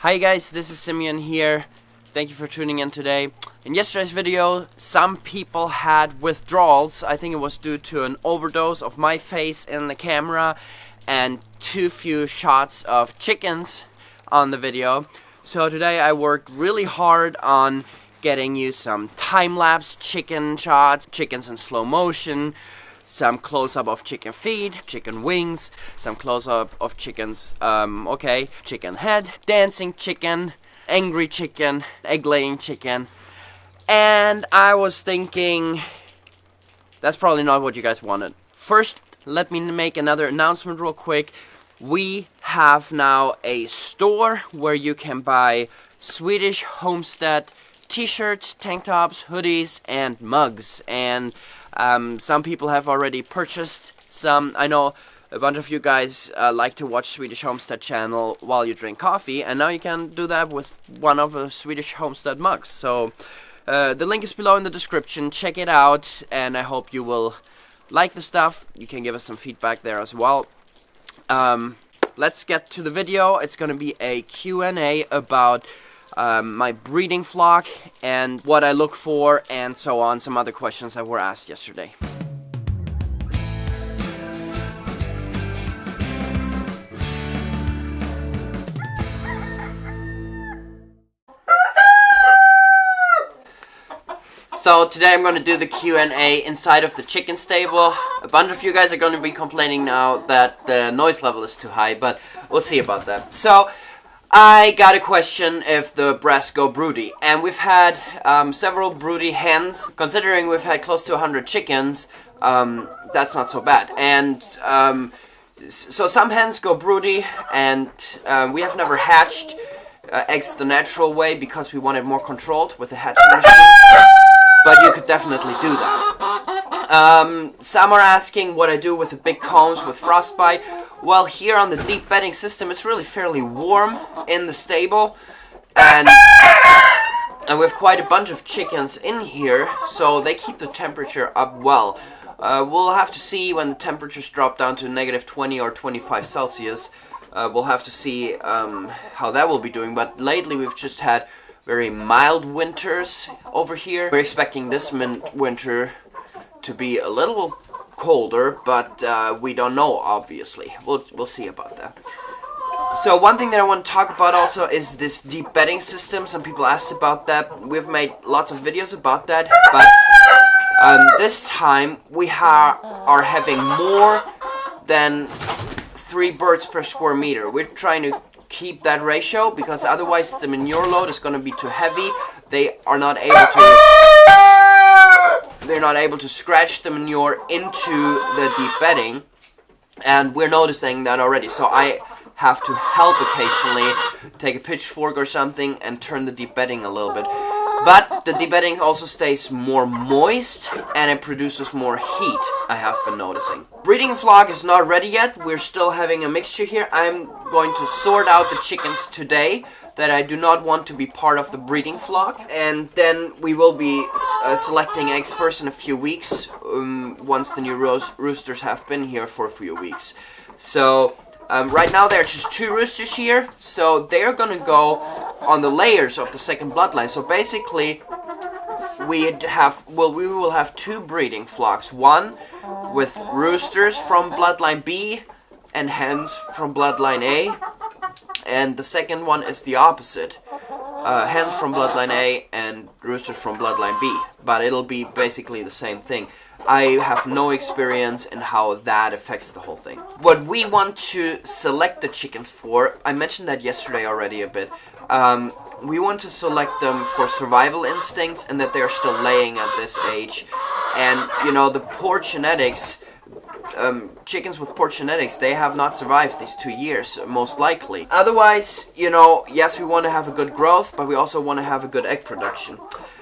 Hi guys, this is Simeon here. Thank you for tuning in today. In yesterday's video, some people had withdrawals. I think it was due to an overdose of my face in the camera and too few shots of chickens on the video. So today I worked really hard on getting you some time-lapse chicken shots, chickens in slow motion, some close-up of chicken feet, chicken wings, some close-up of chickens, chicken head, dancing chicken, angry chicken, egg-laying chicken. And I was thinking, that's probably not what you guys wanted. First, let me make another announcement real quick. We have now a store where you can buy Swedish Homestead t-shirts, tank tops, hoodies, and mugs. And some people have already purchased some. I know a bunch of you guys like to watch Swedish Homestead channel while you drink coffee, and now you can do that with one of the Swedish Homestead mugs. So the link is below in the description. Check it out, and I hope you will like the stuff. You can give us some feedback there as well. Let's get to the video. It's gonna be a Q&A about my breeding flock and what I look for and so on, some other questions that were asked yesterday. So today I'm going to do the Q&A inside of the chicken stable. A bunch of you guys are going to be complaining now that the noise level is too high, but we'll see about that. So I got a question if the breasts go broody, and we've had several broody hens. Considering we've had close to 100 chickens, that's not so bad. And so some hens go broody, and we have never hatched eggs the natural way because we want it more controlled with the hatching machine. But you could definitely do that. Some are asking what I do with the big combs with frostbite. Well, here on the deep bedding system, it's really fairly warm in the stable, and we have quite a bunch of chickens in here, so they keep the temperature up well. We'll have to see when the temperatures drop down to -20 or 25 Celsius. We'll have to see how that will be doing, but lately we've just had very mild winters over here. We're expecting this winter to be a little colder, but we don't know, obviously. We'll see about that. So one thing that I want to talk about also is this deep bedding system. Some people asked about that. We've made lots of videos about that, but this time we are having more than 3 birds per square meter. We're trying to keep that ratio because otherwise the manure load is going to be too heavy. They're not able to scratch the manure into the deep bedding, and we're noticing that already. So I have to help occasionally, take a pitchfork or something and turn the deep bedding a little bit. But the deep bedding also stays more moist and it produces more heat, I have been noticing. Breeding flock is not ready yet. We're still having a mixture here. I'm going to sort out the chickens today that I do not want to be part of the breeding flock, and then we will be selecting eggs first in a few weeks, once the new roosters have been here for a few weeks. So right now there are just 2 roosters here, so they're gonna go on the layers of the second bloodline. So basically we will have 2 breeding flocks, one with roosters from bloodline B and hens from bloodline A, and the second one is the opposite, hens from bloodline A and roosters from bloodline B, but it'll be basically the same thing. I have no experience in how that affects the whole thing. What we want to select the chickens for, I mentioned that yesterday already a bit, we want to select them for survival instincts and that they're still laying at this age. And, you know, the poor genetics, chickens with poor genetics, they have not survived these 2 years, most likely. Otherwise, you know, yes, we want to have a good growth, but we also want to have a good egg production.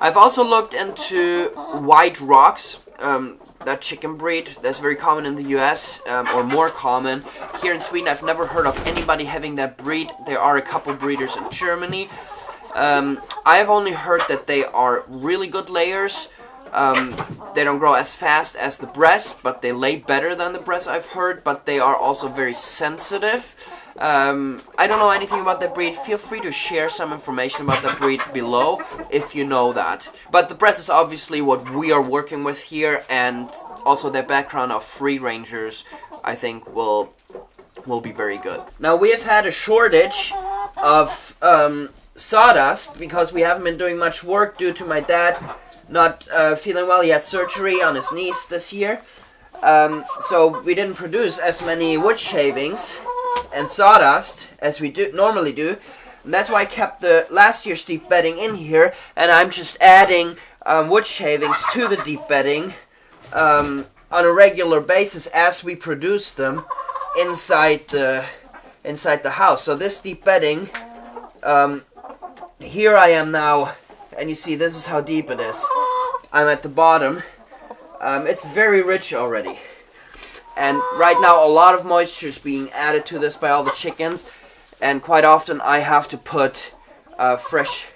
I've also looked into white rocks, that chicken breed. That's very common in the US, or more common. Here in Sweden, I've never heard of anybody having that breed. There are a couple breeders in Germany. I've only heard that they are really good layers. They don't grow as fast as the breast, but they lay better than the breast, I've heard. But they are also very sensitive. I don't know anything about that breed. Feel free to share some information about that breed below if you know that. But the breast is obviously what we are working with here, and also their background of free rangers I think will be very good. Now we have had a shortage of sawdust because we haven't been doing much work due to my dad not feeling well. He had surgery on his knees this year. So we didn't produce as many wood shavings and sawdust as we normally do. And that's why I kept the last year's deep bedding in here, and I'm just adding wood shavings to the deep bedding on a regular basis as we produce them inside the house. So this deep bedding, here I am now, and you see this is how deep it is. I'm at the bottom. It's very rich already, and right now a lot of moisture is being added to this by all the chickens, and quite often I have to put fresh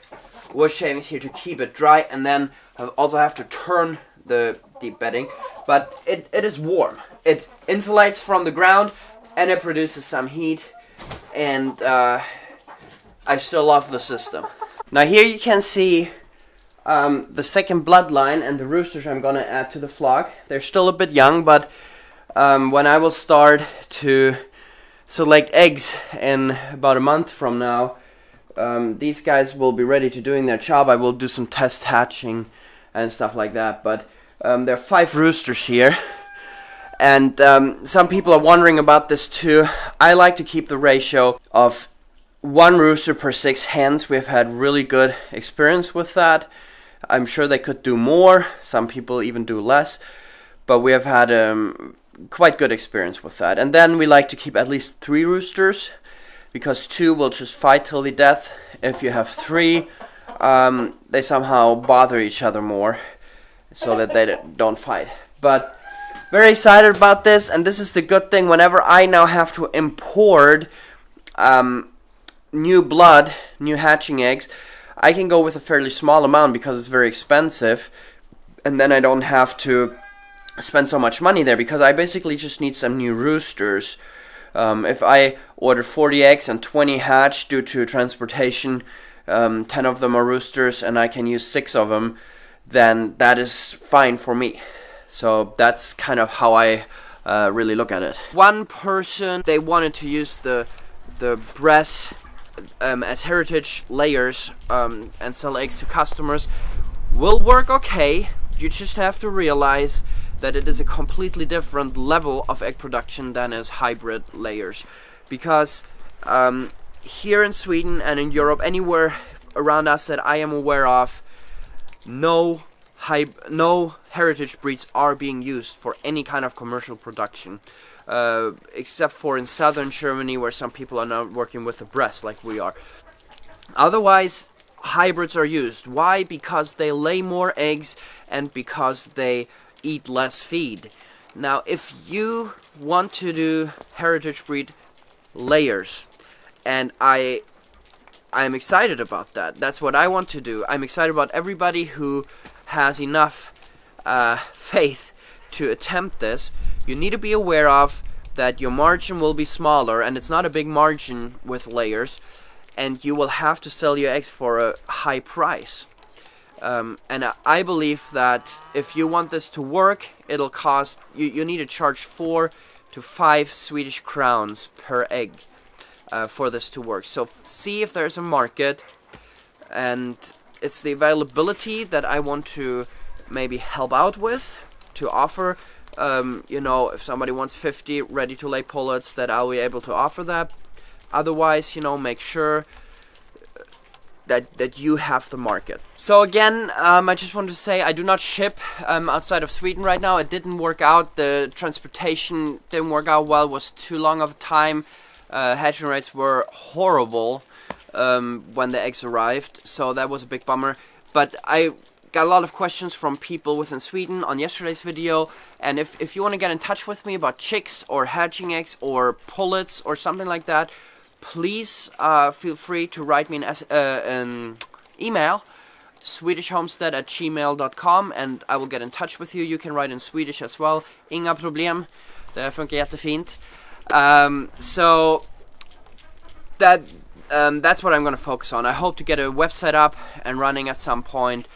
wood shavings here to keep it dry, and then I also have to turn the deep bedding. But it is warm. It insulates from the ground, and it produces some heat, and I still love the system. Now here you can see the second bloodline and the roosters I'm gonna add to the flock. They're still a bit young, but when I will start to select eggs in about a month from now, these guys will be ready to doing their job. I will do some test hatching and stuff like that, but there are 5 roosters here, and some people are wondering about this too. I like to keep the ratio of 1 rooster per 6 hens. We've had really good experience with that. I'm sure they could do more. Some people even do less, but we have had quite good experience with that. And then we like to keep at least 3 roosters, because 2 will just fight till the death. If you have 3, they somehow bother each other more, so that they don't fight. But very excited about this, and this is the good thing. Whenever I now have to import new blood, new hatching eggs, I can go with a fairly small amount because it's very expensive, and then I don't have to spend so much money there, because I basically just need some new roosters. If I order 40 eggs and 20 hatch due to transportation, 10 of them are roosters and I can use 6 of them, then that is fine for me. So that's kind of how I really look at it. One person, they wanted to use the breast as heritage layers and sell eggs to customers. Will work okay. You just have to realize that it is a completely different level of egg production than as hybrid layers, because here in Sweden and in Europe, anywhere around us that I am aware of, no heritage breeds are being used for any kind of commercial production, except for in southern Germany, where some people are now working with the breast like we are. Otherwise, hybrids are used. Why? Because they lay more eggs and because they eat less feed. Now, if you want to do heritage breed layers, and I'm excited about that. That's what I want to do. I'm excited about everybody who has enough faith to attempt this. You need to be aware of that your margin will be smaller, and it's not a big margin with layers, and you will have to sell your eggs for a high price. And I believe that if you want this to work, it'll cost you need to charge 4 to 5 Swedish crowns per egg for this to work. So see if there's a market, and it's the availability that I want to maybe help out with, to offer. If somebody wants 50 ready to lay pullets, that I'll be able to offer that. Otherwise, make sure that you have the market. So again, I just want to say I do not ship outside of Sweden right now. It didn't work out. The transportation didn't work out well. It was too long of a time. Hatching rates were horrible when the eggs arrived, so that was a big bummer. But I got a lot of questions from people within Sweden on yesterday's video, and if you want to get in touch with me about chicks or hatching eggs or pullets or something like that, please feel free to write me an email, swedishhomestead@gmail.com, and I will get in touch with you. You can write in Swedish as well. Inga problem. Det funkar jättefint. So that's what I'm going to focus on. I hope to get a website up and running at some point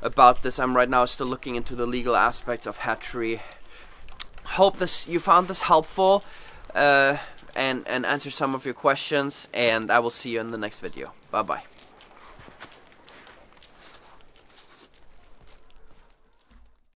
about this. I'm right now still looking into the legal aspects of hatchery. Hope you found this helpful and answer some of your questions, and I will see you in the next video. Bye bye.